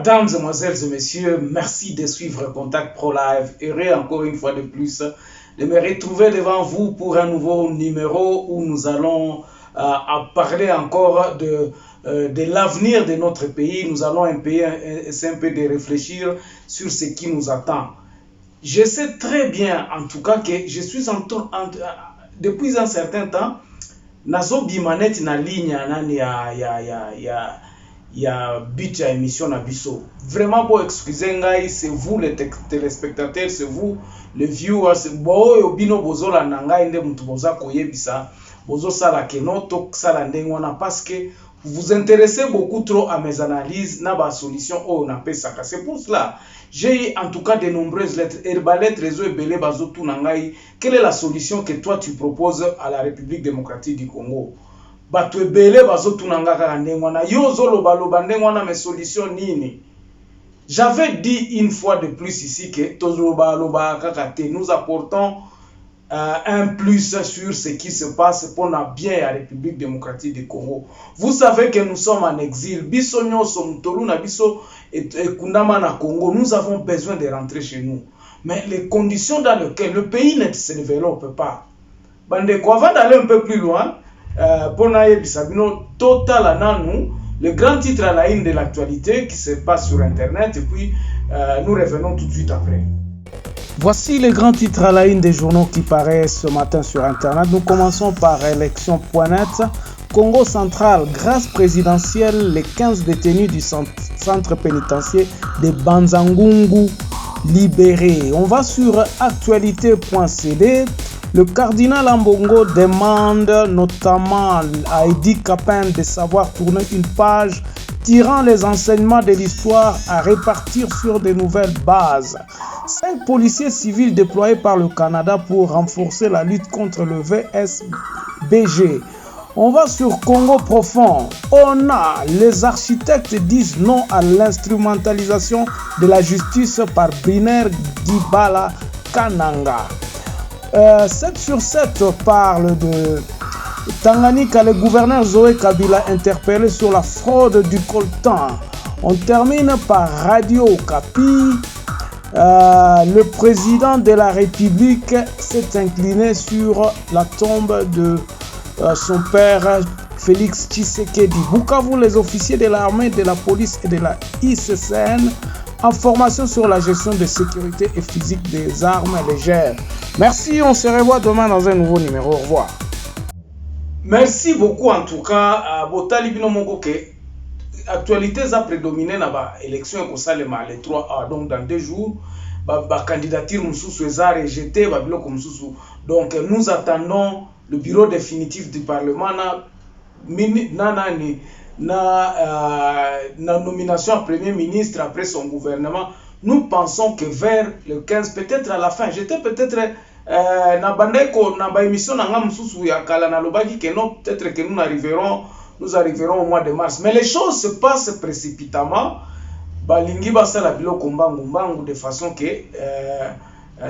Mesdames, Mesdemoiselles et Messieurs, merci de suivre Contact Pro Live. Heureux encore une fois de plus de me retrouver devant vous pour un nouveau numéro où nous allons parler encore de l'avenir de notre pays. Nous allons essayer un peu de réfléchir sur ce qui nous attend. Je sais très bien, en tout cas, que je suis depuis un certain temps, nazo bimanet na ligne nani ya but ya émission na biso. Vraiment pour excuser ngai, c'est vous les téléspectateurs, c'est vous les viewers, c'est boyo bino bozola na ngai nde mutu boza koyebisa bozo sala keno to sala ndengwana parce que vous vous intéressez beaucoup trop à mes analyses na ba solution o na pesaka. C'est pour cela j'ai eu en tout cas de nombreuses lettres herbalet réseau ebele bazo tout na ngai. Quelle est la solution que toi tu proposes à la République démocratique du Congo? Bato ebele bazo tout na nga kaka ndengwana yo zoloba loba ndengwana mes solutions nini? J'avais dit une fois de plus ici que tozoloba loba kaka te, nous apportons un plus sur ce qui se passe pour la bien la République démocratique du Congo. Vous savez que nous sommes en exil. Biso nyonso mutolu na biso ekundama na Congo. Nous avons besoin de rentrer chez nous. Mais les conditions dans lesquelles le pays ne se développe pas. Bandeko, avant d'aller un peu plus loin, pour Bisabino, total ananou, le grand titre à la une de l'actualité qui se passe sur Internet, et puis nous revenons tout de suite après. Voici les grands titres à la une des journaux qui paraissent ce matin sur Internet. Nous commençons par élection.net. Congo central, grâce présidentielle, les 15 détenus du centre pénitentiaire de Banzangungu libérés. On va sur actualité.cd. Le cardinal Ambongo demande notamment à Eddy Capin de savoir tourner une page tirant les enseignements de l'histoire à répartir sur de nouvelles bases. 5 policiers civils déployés par le Canada pour renforcer la lutte contre le VSBG. On va sur Congo profond. Les architectes disent non à l'instrumentalisation de la justice par Briner Gibala Kananga. 7 sur 7 parle de Tanganyika, le gouverneur Zoé Kabila interpellé sur la fraude du coltan. On termine par Radio Okapi. Le président de la République s'est incliné sur la tombe de son père Félix Tshisekedi. Bukavu, les officiers de l'armée, de la police et de la ICCN en formation sur la gestion de sécurité et physique des armes légères. Merci, on se revoit demain dans un nouveau numéro. Au revoir. Merci beaucoup en tout cas à Botali Binomoko que actualité a prédominé dans l'élection et ça les 3 donc dans 2 jours la candidature Moussou est rejetée donc nous attendons le bureau définitif du Parlement na nomination à Premier ministre après son gouvernement. Nous pensons que vers le 15, peut-être à la fin, j'étais peut-être na bandeko na ba émission na ngam susu ya kala na lobaki que non, peut-être que nous arriverons au mois de mars, mais les choses se passent précipitamment. Balingi basala biloko mbangu de façon que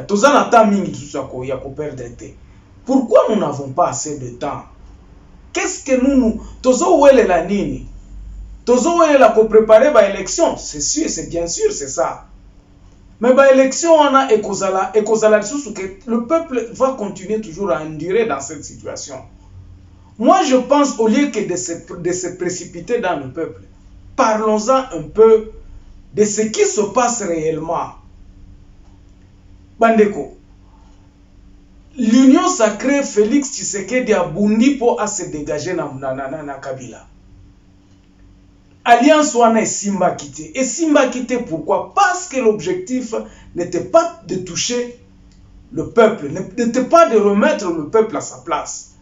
tozana temps mingi susu ya ko perdre té. Pourquoi nous n'avons pas assez de temps? Qu'est-ce que nous tozo wele la nini? Tozo wele la ko préparer ba élection, c'est sûr, c'est bien sûr, c'est ça. Mais bah élection on a ekozala que le peuple va continuer toujours à endurer dans cette situation. Moi je pense au lieu que de se précipiter dans le peuple, parlons-en un peu de ce qui se passe réellement. Bandeko, l'union sacrée Félix Tshisekedi a bundi pour à se dégager na Kabila. Alliance wana et Simba quitté. Et Simba quitté pourquoi? Parce que l'objectif n'était pas de toucher le peuple, n'était pas de remettre le peuple à sa place.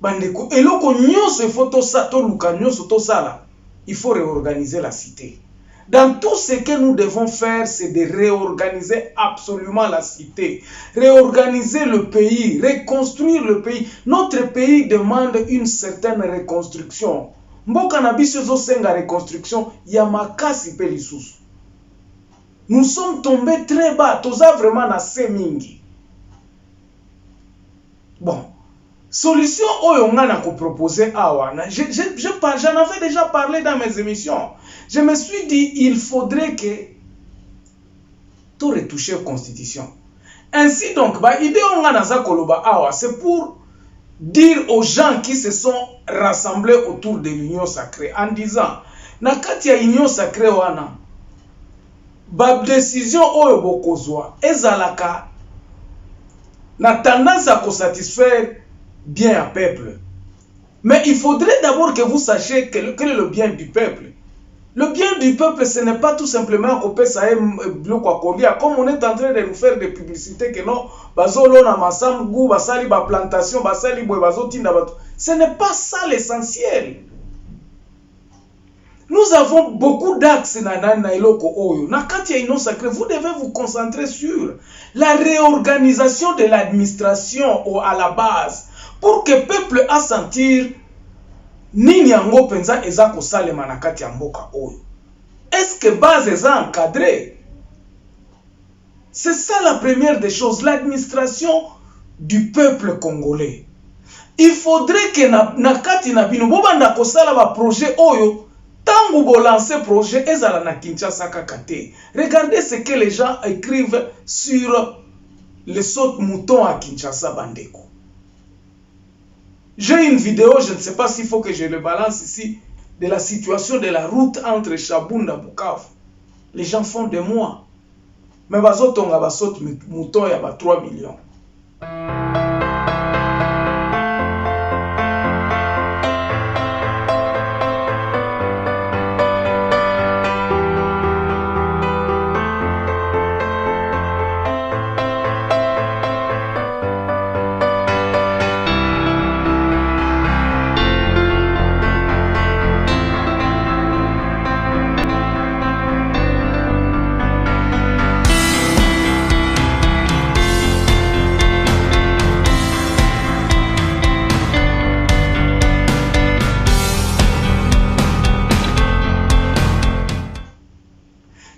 Bandeko, et loko nyonso photo sato luka nyonso to sala, il faut réorganiser la cité. Dans tout ce que nous devons faire, c'est de réorganiser absolument la cité, réorganiser le pays, reconstruire le pays. Notre pays demande une certaine reconstruction. Mboka na biso zo senga reconstruction ya makasi pe lisusu. Nous sommes tombés très bas, toza vraiment na semingi. Bon, Solution oyo nga na ko proposer awa. J'en avais déjà parlé dans mes émissions. Je me suis dit, il faudrait que tout retoucher la constitution. Ainsi donc, l'idée on a naza koloba awa, c'est pour dire aux gens qui se sont rassemblés autour de l'union sacrée en disant, na kati ya union sacrée wana, ba décision oyo bokozwa ezalaka na tendance à satisfaire bien un peuple. Mais il faudrait d'abord que vous sachiez quel est le bien du peuple. Le bien du peuple, ce n'est pas tout simplement qu'on ça bloc à colia, comme on est en train de nous faire des publicités que non, bazolo na masambu, basali ba plantation, basali boy bazotinda bato. Ce n'est pas ça l'essentiel. Nous avons beaucoup d'axes na iloko oyo. Na kati ya ino sacré, vous devez vous concentrer sur la réorganisation de l'administration à la base pour que le peuple a sentir nini yango penza eza kosalema na kati ya mboka oyo. Est-ce que base eza encadré? C'est ça la première des choses, l'administration du peuple congolais. Il faudrait que na kati na bino bobanda kosala ba projet oyo tango bo lancer projet ezala na Kinshasa kakate. Regardez ce que les gens écrivent sur les saute-moutons à Kinshasa bandeko. J'ai une vidéo, je ne sais pas s'il faut que je le balance ici, de la situation de la route entre Chabunda et Bukavu. Les gens font des mois. Mais bazotonga basote mouton ya ba 3 millions.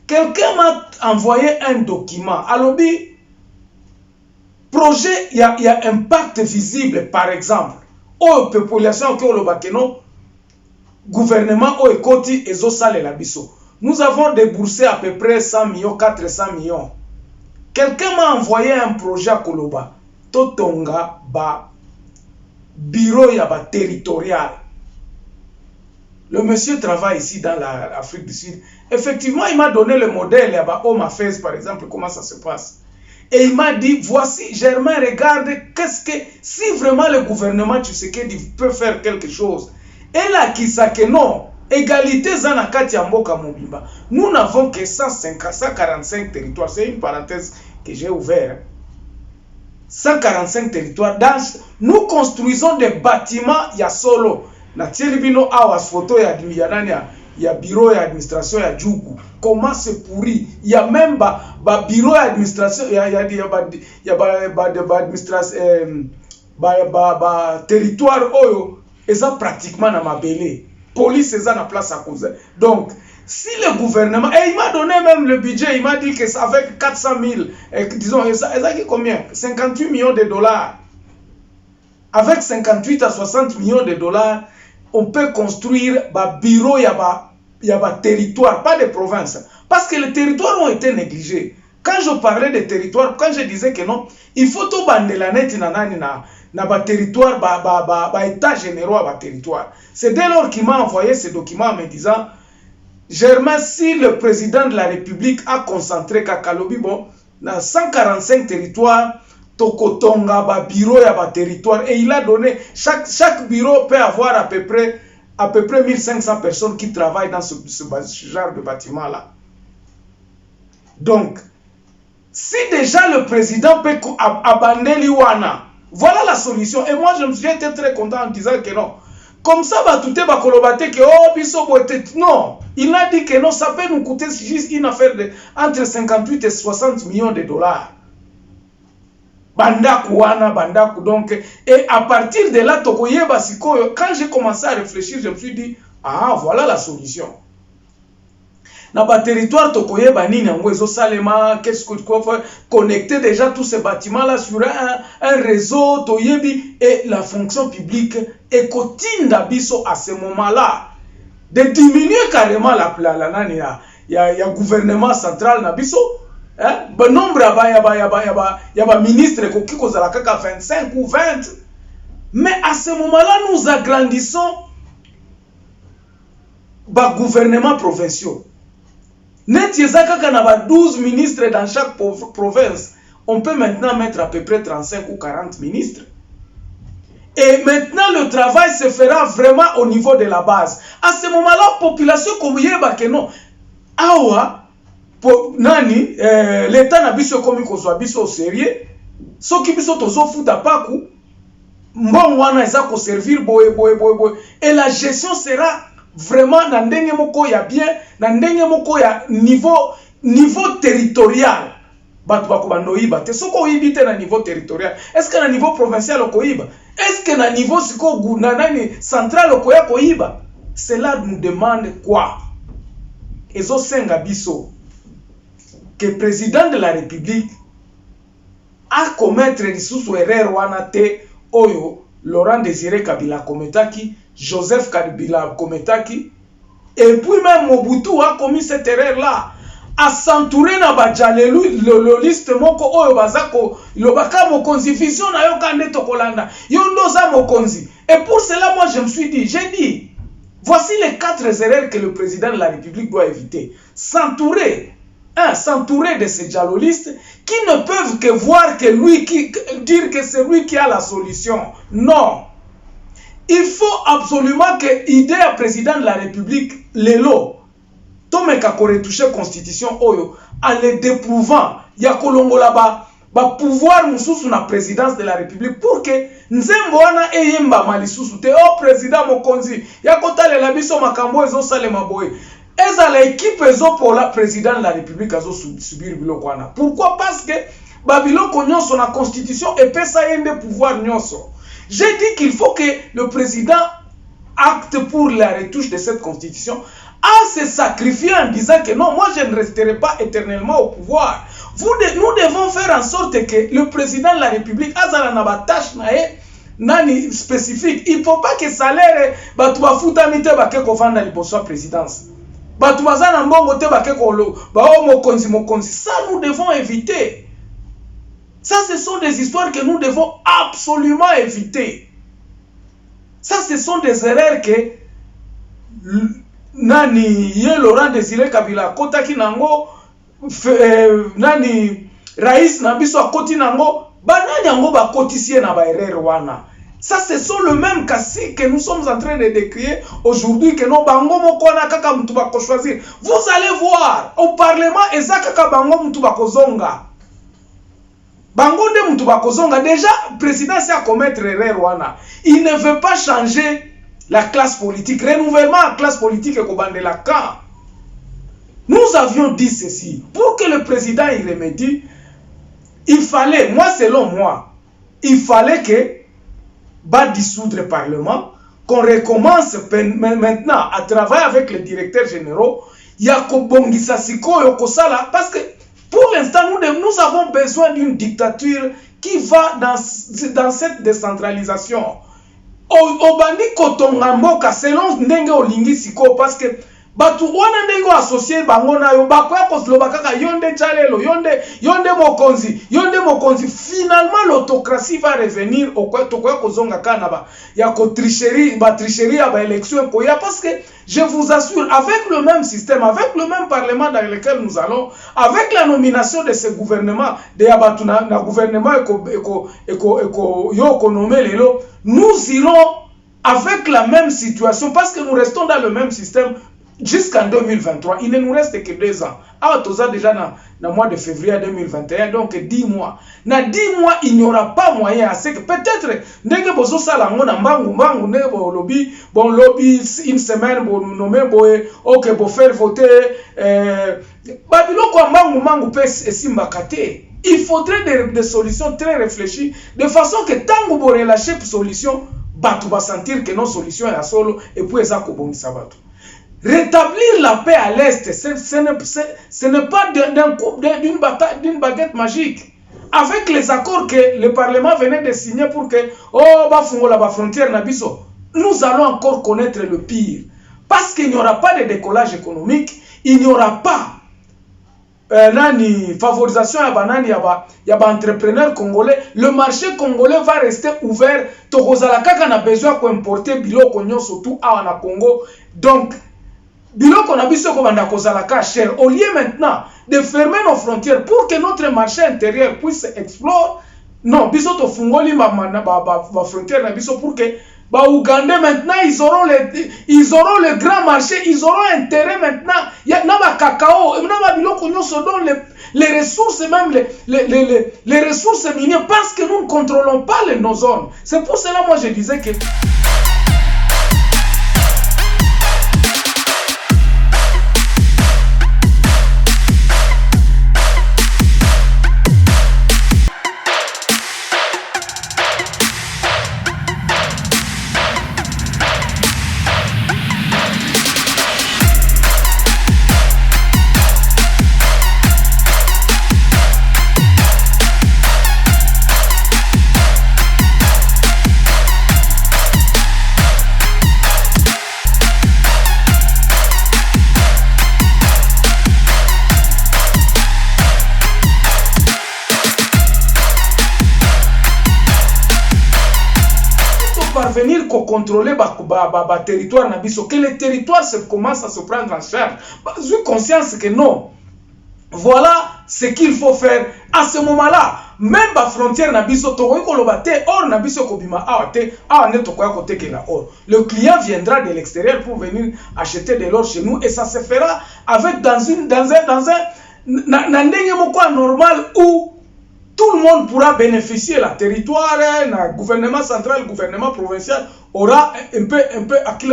Quelqu'un m'a envoyé un document. Alors, projet, il y a impact visible, par exemple. Aux populations qui ont le bakeno, gouvernement au ekoti ezo sale la biso. Nous avons déboursé à peu près 100 millions, 400 millions. Quelqu'un m'a envoyé un projet à Koloba. Totonga ba bureau ya ba territorial. Le monsieur travaille ici dans l'Afrique du Sud. Effectivement, il m'a donné le modèle à Home Affairs, par exemple, comment ça se passe. Et il m'a dit, voici, Germain, regarde, qu'est-ce que, si vraiment le gouvernement Tshisekedi peut faire quelque chose, et là, qui sait que non, égalité, Zanakati Amboka Mobimba, nous n'avons que 145 territoires. C'est une parenthèse que j'ai ouverte. 145 territoires. Nous construisons des bâtiments, il y a solo. Na tielibino awas photo ya bureau ya administration ya Djugu. Comment c'est pourri? Il y a même ba bureau ya administration territoire oyo eza pratiquement na mabele. Police eza na place à cause. Donc si le gouvernement, et il m'a donné même le budget, il m'a dit que avec 400 000, disons, ça qui combien? 58 millions de dollars. Avec 58 à 60 millions de dollars, on peut construire un bureau, il y a un territoire, pas de province. Parce que les territoires ont été négligés. Quand je parlais des territoires, quand je disais que non, il faut tout bander la net na territoire, état généraux à territoire. C'est dès lors qu'il m'a envoyé ce document en me disant, Germain, si le président de la République a concentré Kakalobi, bon, dans 145 territoires, Tokotonga, ba bureau, ya ba territoire, et il a donné, chaque bureau peut avoir à peu près 1500 personnes qui travaillent dans ce genre de bâtiment-là. Donc, si déjà le président peut abandonner l'Iwana, voilà la solution. Et moi, je me suis été très content en disant que non. Comme ça, tout est bakolobate que oh, biso boite. Non, il a dit que non, ça peut nous coûter juste une affaire de entre 58 et 60 millions de dollars. Bandaku wana, bandaku donc. Et à partir de là, Tokoye Basiko, quand j'ai commencé à réfléchir, je me suis dit, ah, voilà la solution. na ba territoire tokoyeba nini yango ezo salema, qu'est-ce que tu peux faire, connecter déjà tous ces bâtiments là sur un réseau toyebi, et la fonction publique ekotinda biso à ce moment là de diminuer carrément il y a gouvernement central na biso, hein, bon nombre ya ba ministre qui cause la kaka 25 ou 20, mais à ce moment-là nous agrandissons ba gouvernement provinciaux. Net yezaka kana ba 12 ministres dans chaque province, on peut maintenant mettre à peu près 35 ou 40 ministres. Et maintenant, le travail se fera vraiment au niveau de la base. À ce moment-là, la population comme yeba que non. Awa, nani, l'État n'a biso comme qu'on soit biso sérieux. Ce qui biso tozo futa paku, mbon wana eza ko servir boye. Et la gestion sera vraiment na ndenge moko ya bien, na ndenge moko ya niveau territorial. Batu bako bandoiba te soko yibite na niveau territorial. Est-ce que na niveau provincial okoiba? Est-ce que na niveau siko nani central okoya koiba? Cela nous demande quoi? Ezo senga biso que le président de la République a commettre lisusu erreur wana te oyo Laurent Désiré Kabila kometaki, Joseph Kabila kometaki, et puis même Mobutu a commis cette erreur là. A s'entourer na bajalelu le liste moko oyo bazako lobaka mokonzi vision na yo kande tokolanda yo ndoza mokonzi. Et pour cela moi je me suis dit, j'ai dit voici les 4 erreurs que le président de la République doit éviter. S'entourer de ces dialoguistes qui ne peuvent que voir que lui dire que c'est lui qui a la solution. Non. Il faut absolument que idée à président de la République lelo tomeka ko retoucher constitution oyo en le déprouvant ya kolongola ba pouvoir mususu na présidence de la République pour que nzembo wana eyemba malisusu te o président mokonzi ya kotalela biso makambo ezo salema boye eza la équipe ezo pour la président de la République azo subir biloko wana. Pourquoi? Parce que babiloko nyonso na constitution epesa yende pouvoir nyonso. J'ai dit qu'il faut que le président acte pour la retouche de cette constitution, à se sacrifier en disant que non, moi je ne resterai pas éternellement au pouvoir. Nous devons faire en sorte que le président de la République azala na ba tâche nani spécifique. Il ne faut pas que salaire batu bafuta mite bake ko vanda liboso présidence. Batu bazana mbongo te bake ko lo ba o mokonzi. Ça nous devons éviter. Ça ce sont des histoires que nous devons absolument éviter. Ça ce sont des erreurs que nani ye Laurent Désiré Kabila kotaki nango nani Rais na biso akoti nango banani yango bakotisie na ba erreur wana. Ça ce sont le même kasi que nous sommes en train de décrire aujourd'hui que non bango moko na kaka mutu bako choisir. Vous allez voir au parlement ezaka kaka bango mutu bako zonga. Bango de mutu bako zonga déjà président a commettre erreur wana. Il ne veut pas changer la classe politique, renouvellement à la classe politique et Kobandela Ka. Nous avions dit ceci, pour que le président y remédie, il fallait, moi selon moi, il fallait que dissoudre le Parlement, qu'on recommence maintenant à travailler avec les directeurs généraux, Yakobongisa Siko Yokosala, parce que pour l'instant, nous avons besoin d'une dictature qui va dans cette décentralisation. Obandi kotonga mboka selon ndenge olingi siko parce que batu wana ndenge associé bango na yo bakoya kosloba kaka yonde chalelo yonde mokonzi finalement l'autocratie va revenir au quoi tokoya kozonga kana ba ya ko tricherie ya ba élection koya parce que je vous assure avec le même système avec le même parlement dans lequel nous allons avec la nomination de ce gouvernement de abatu na gouvernement eko yo konomé lelo nous irons avec la même situation parce que nous restons dans le même système jusqu'en 2023. Il ne nous reste que 2 ans. Ah, tout ça déjà dans le mois de février 2021, donc 10 mois. Dans 10 mois, il n'y aura pas moyen à ce que peut-être, dès que vous lobby, une semaine, bon nommer, ok, pour faire voter, il faudrait des solutions très réfléchies, de façon que tant que vous relâchez une solution, vous va sentir que nos solutions sont solo et puis ça va. rétablir la paix à l'Est, ce n'est pas d'une baguette magique. Avec les accords que le Parlement venait de signer pour que, la frontière Nabiso, nous allons encore connaître le pire. Parce qu'il n'y aura pas de décollage économique, il n'y aura pas favorisation à entrepreneurs congolais. Le marché congolais va rester ouvert. Tokozalaka qu'on a besoin d'importer biloko surtout à Congo. Donc, biloko na biso ko banda kozalaka cher. Au lieu maintenant de fermer nos frontières pour que notre marché intérieur puisse explorer, non, biso to fungoli ba frontière na biso pour que ba Ougandais maintenant ils auront le grand marché, ils auront intérêt maintenant. Il y a na cacao, na ba biloko nyonso dont les ressources, même les ressources minières, parce que nous ne contrôlons pas nos zones. C'est pour cela moi je disais que parvenir qu'au contrôler le territoire nabiso, que le territoire commence à se prendre en charge. J'ai conscience que non. Voilà ce qu'il faut faire à ce moment-là. Même la frontière nabiso, or nabiso kobima or. Le client viendra de l'extérieur pour venir acheter de l'or chez nous et ça se fera avec dans un normal où tout le monde pourra bénéficier. La territoire, le gouvernement central, le gouvernement provincial aura un peu à se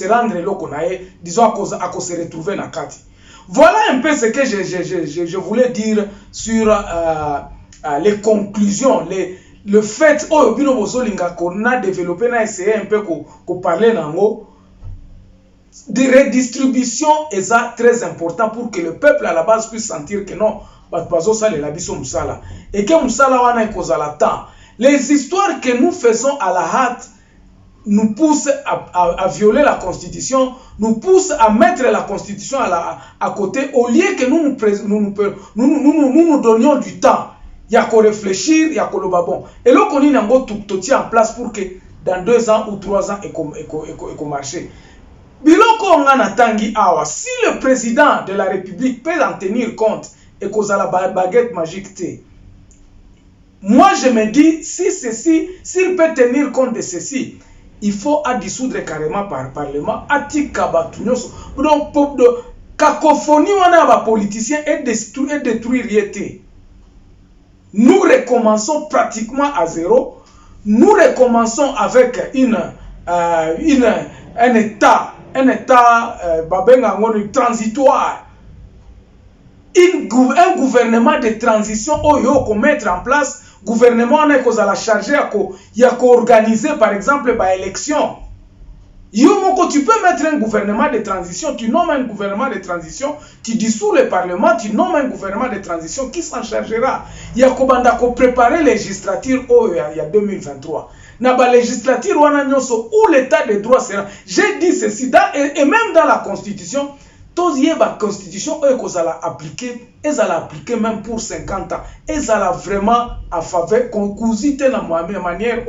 rendre disons à se retrouver dans Kati. Voilà un peu ce que je voulais dire sur les conclusions, le fait qu'on a développé, on a essayé un peu de parler d'ango. De redistribution est très important pour que le peuple à la base puisse sentir que non, et que Moussala wana ekozala temps. Les histoires que nous faisons à la hâte nous poussent à violer la constitution, nous poussent à mettre la constitution à côté, au lieu que nous donnions du temps. Il y a qu'à réfléchir, il y a qu'à le bon. Et là, on y a tout tient en place pour que dans 2 ans ou 3 ans, il marche. Si le président de la République peut en tenir compte et qu'on a la baguette magique, moi je me dis, s'il peut tenir compte de ceci, il faut dissoudre carrément par parlement, donc de cacophonie on a les politiciens et détruire. Nous recommençons pratiquement à zéro. Nous recommençons avec un état transitoire. Un gouvernement de transition qu'on mettre en place, gouvernement qui a la chargé à organiser par exemple l'élection. Tu peux mettre un gouvernement de transition, tu nommes un gouvernement de transition, tu dissous le parlement, tu nommes un gouvernement de transition qui s'en chargera. Il y a préparer les législatures il y a 2023. Dans la législature où l'état de droit sera. J'ai dit ceci, et même dans la constitution, la constitution elle a appliqué même pour 50 ans. Elle a vraiment à faveur qu'on cousite de la manière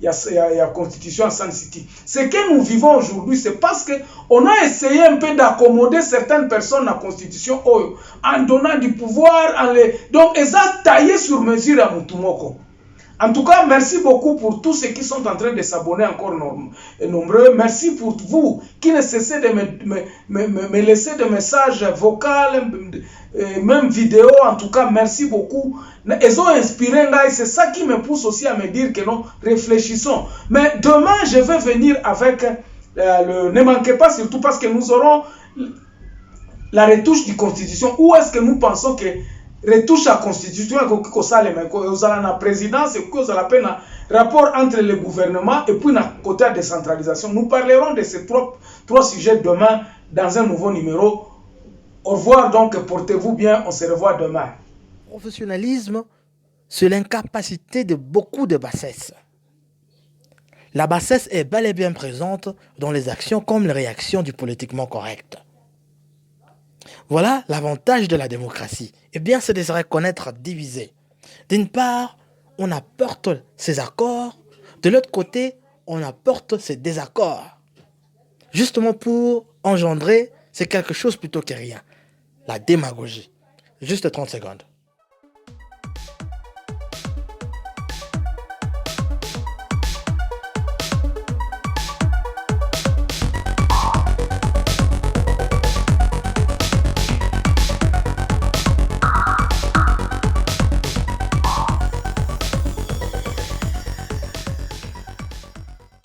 il y a la constitution en San City. Ce que nous vivons aujourd'hui, c'est parce que on a essayé un peu d'accommoder certaines personnes à la constitution en donnant du pouvoir, donc ils ont taillé sur mesure à Mutumoko. En tout cas, merci beaucoup pour tous ceux qui sont en train de s'abonner encore nombreux. Merci pour vous qui ne cessez de me laisser des messages vocaux, même vidéo. En tout cas, merci beaucoup. Ils ont inspiré, c'est ça qui me pousse aussi à me dire que non, réfléchissons. Mais demain, je vais venir avec ne manquez pas, surtout parce que nous aurons la retouche de constitution. Où est-ce que nous pensons que retouche à la constitution aux la présidence et aux la peine rapport entre le gouvernement et puis la côté de décentralisation. Nous parlerons de ces trois sujets demain dans un nouveau numéro. Au revoir donc, portez-vous bien, on se revoit demain. Professionnalisme, c'est l'incapacité de beaucoup de bassesses. La bassesse est bel et bien présente dans les actions comme les réactions du politiquement correct. Voilà l'avantage de la démocratie. Eh bien, c'est de se reconnaître divisé. D'une part, on apporte ses accords. De l'autre côté, on apporte ses désaccords. Justement pour engendrer, c'est quelque chose plutôt que rien. La démagogie. Juste 30 secondes.